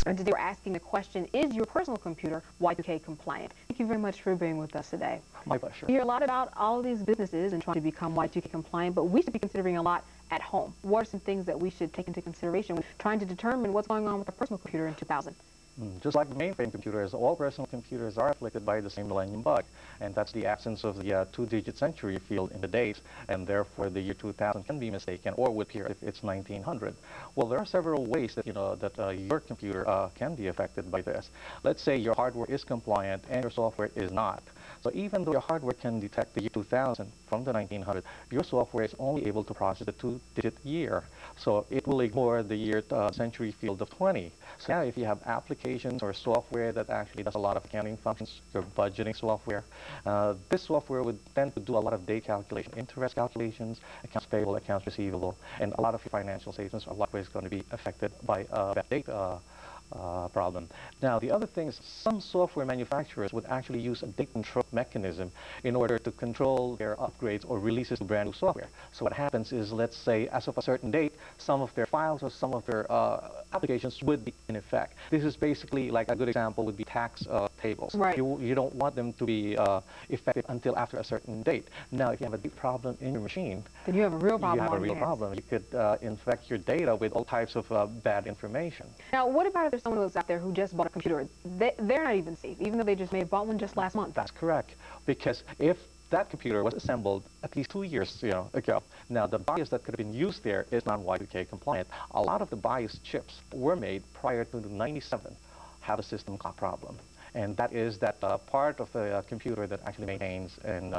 And today we're asking the question, is your personal computer Y2K compliant? Thank you very much for being with us today. My pleasure. We hear a lot about all of these businesses and trying to become Y2K compliant, but we should be considering a lot at home. What are some things that we should take into consideration when trying to determine what's going on with our personal computer in 2000? Just like mainframe computers, all personal computers are afflicted by the same Millennium Bug, and that's the absence of the two-digit century field in the dates, and therefore the year 2000 can be mistaken or would appear if it's 1900. Well, there are several ways that your computer can be affected by this. Let's say your hardware is compliant and your software is not. So even though your hardware can detect the year 2000 from the 1900, your software is only able to process the two-digit year. So it will ignore the year century field of 20. So now if you have applications or software that actually does a lot of accounting functions, your budgeting software, this software would tend to do a lot of date calculation, interest calculations, accounts payable, accounts receivable, and a lot of your financial statements are likely going to be affected by that date problem. Now, the other thing is some software manufacturers would actually use a date control mechanism in order to control their upgrades or releases to brand new software. So what happens is, let's say, as of a certain date, some of their files or some of their applications would be in effect. This is basically, like a good example would be tax tables. Right. You don't want them to be effective until after a certain date. Now, if you have a big problem in your machine, then you have a real problem. You have a real problem. You could infect your data with all types of bad information. Now, what about if there's someone who's out there who just bought a computer? They're not even safe, even though they just may have bought one just last month. That's correct, because if that computer was assembled at least 2 years ago, now the BIOS that could have been used there is non-Y2K compliant. A lot of the BIOS chips were made prior to the 97 have a system clock problem. And that is that part of the computer that actually maintains and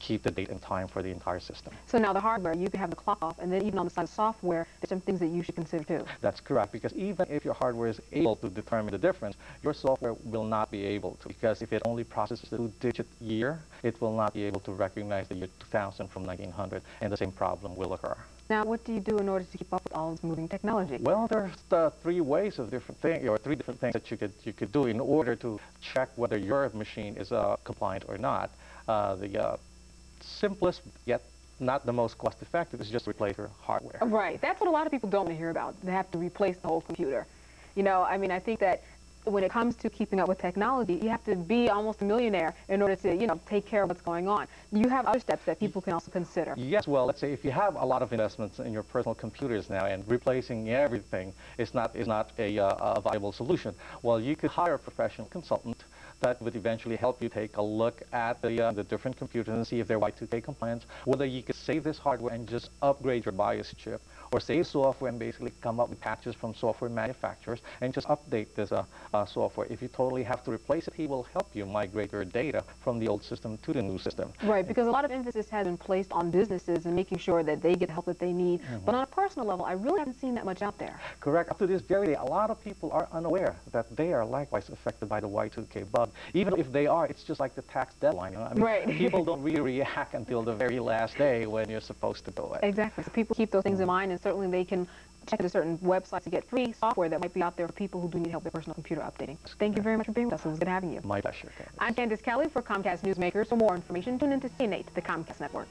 keep the date and time for the entire system. So now the hardware, you can have the clock off, and then even on the side of software, there's some things that you should consider too. That's correct, because even if your hardware is able to determine the difference, your software will not be able to, because if it only processes the two-digit year, it will not be able to recognize the year 2000 from 1900, and the same problem will occur. Now, what do you do in order to keep up with all this moving technology? Well, there's three ways of different things, or three different things that you could do in order to check whether your machine is compliant or not. The simplest, yet not the most cost-effective, is just replace your hardware. Right. That's what a lot of people don't want to hear about. They have to replace the whole computer. You know, I mean, I think that when it comes to keeping up with technology, you have to be almost a millionaire in order to, take care of what's going on. You have other steps that people can also consider. Yes, well, let's say if you have a lot of investments in your personal computers now and replacing everything is not a viable solution, well, you could hire a professional consultant that would eventually help you take a look at the different computers and see if they're Y2K compliant, whether you could save this hardware and just upgrade your BIOS chip, or save software and basically come up with patches from software manufacturers and just update this software. If you totally have to replace it, he will help you migrate your data from the old system to the new system. Right, because a lot of emphasis has been placed on businesses and making sure that they get the help that they need. But on a personal level, I really haven't seen that much out there. Correct. Up to this very day, a lot of people are unaware that they are likewise affected by the Y2K bug. Even if they are, it's just like the tax deadline. I mean, right. People don't really react until the very last day when you're supposed to do it. Exactly. So people keep those things in mind, and certainly they can check into certain websites to get free software that might be out there for people who do need help with their personal computer updating. Thank you very much for being with us. It was good having you. My pleasure. I'm Candace Kelly for Comcast Newsmakers. For more information, tune into CN8, the Comcast Network.